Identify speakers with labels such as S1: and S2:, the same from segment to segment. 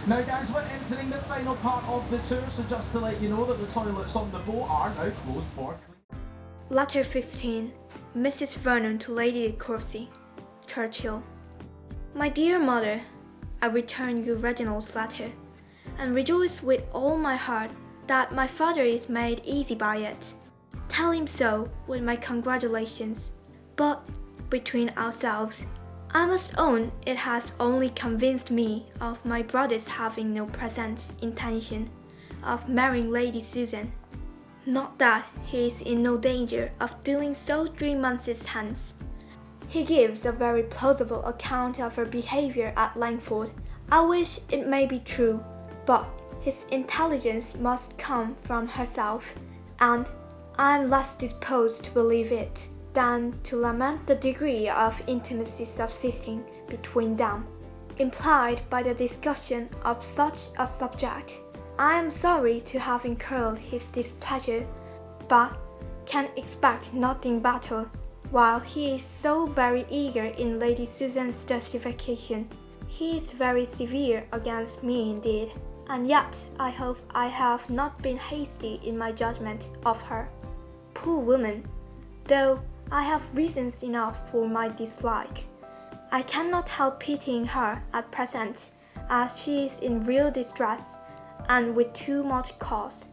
S1: Now guys, we're entering the final part of the tour, so just to let you know that the toilets on the boat are now closed for cleaning.
S2: Letter 15. Mrs. Vernon to Lady Courcy, Churchhill. My dear mother, I return you Reginald's letter, and rejoice with all my heart that my father is made easy by it. Tell him so with my congratulations. But between ourselves, I must own it has only convinced me of my brother's having no present intention of marrying Lady Susan. Not that he is in no danger of doing so 3 months hence. He gives a very plausible account of her behaviour at Langford. I wish it may be true, but his intelligence must come from herself, and I am less disposed to believe it than to lament the degree of intimacy subsisting between them, implied by the discussion of such a subject. I am sorry to have incurred his displeasure, but can expect nothing better, while he is so very eager in Lady Susan's justification. He is very severe against me indeed, and yet I hope I have not been hasty in my judgment of her. Poor woman! Though I have reasons enough for my dislike, I cannot help pitying her at present, as she is in real distress, and with too much cause.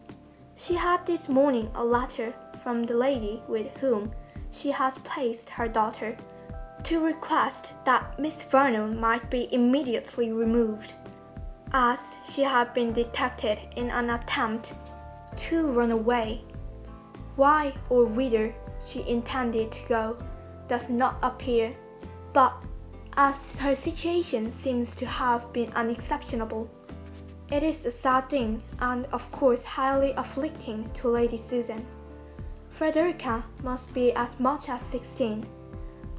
S2: She had this morning a letter from the lady with whom she has placed her daughter, to request that Miss Vernon might be immediately removed, as she had been detected in an attempt to run away. Why or whither she intended to go does not appear, but as her situation seems to have been unexceptionable, it is a sad thing and of course highly afflicting to Lady Susan. Frederica must be as much as 16,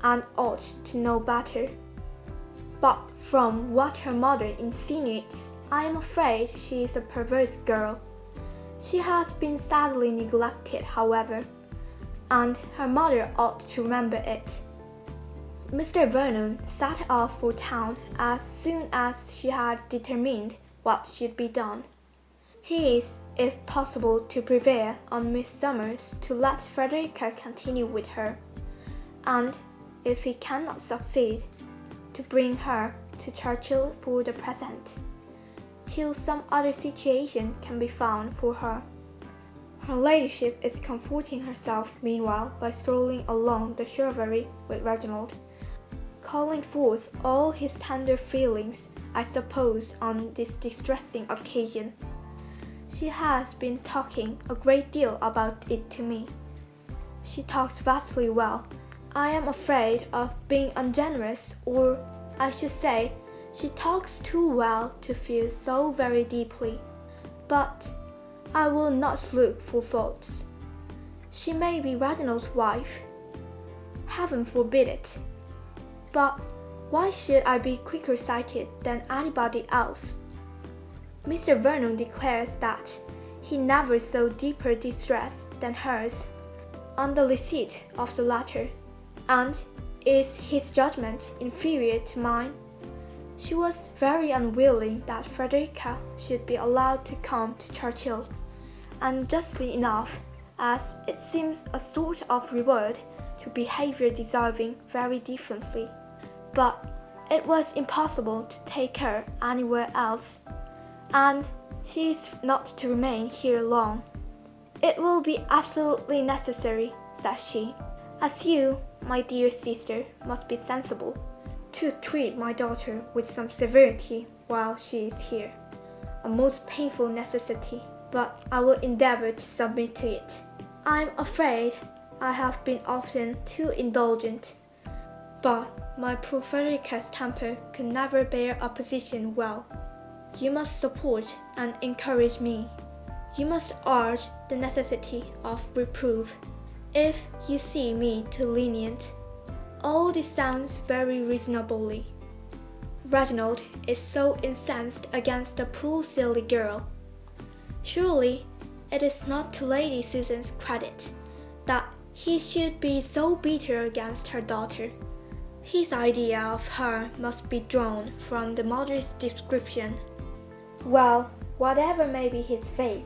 S2: and ought to know better. But from what her mother insinuates, I am afraid she is a perverse girl. She has been sadly neglected, however, and her mother ought to remember it. Mr. Vernon set off for town as soon as she had determined what should be done. He is, if possible, to prevail on Miss Summers to let Frederica continue with her, and, if he cannot succeed, to bring her to Churchhill for the present, till some other situation can be found for her. Her ladyship is comforting herself meanwhile by strolling along the shrubbery with Reginald, calling forth all his tender feelings, I suppose, on this distressing occasion. She has been talking a great deal about it to me. She talks vastly well. I am afraid of being ungenerous, or I should say, she talks too well to feel so very deeply. But I will not look for faults. She may be Reginald's wife. Heaven forbid it. But why should I be quicker sighted than anybody else? Mr. Vernon declares that he never saw deeper distress than hers on the receipt of the letter, and is his judgment inferior to mine? She was very unwilling that Frederica should be allowed to come to Churchhill, and justly enough, as it seems a sort of reward to behaviour deserving very differently. But it was impossible to take her anywhere else, and she is not to remain here long. It will be absolutely necessary, says she, as you, my dear sister, must be sensible, to treat my daughter with some severity while she is here. A most painful necessity, but I will endeavour to submit to it. I am afraid I have been often too indulgent, but my poor Frederica's temper could never bear opposition well. You must support and encourage me. You must urge the necessity of reproof, if you see me too lenient. All this sounds very reasonably. Reginald is so incensed against the poor silly girl. Surely it is not to Lady Susan's credit that he should be so bitter against her daughter. His idea of her must be drawn from the mother's description. Well, whatever may be his faith,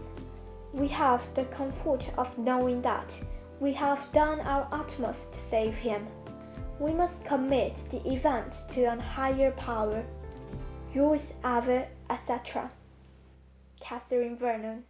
S2: we have the comfort of knowing that we have done our utmost to save him. We must commit the event to an higher power. Yours ever, etc. Catherine Vernon.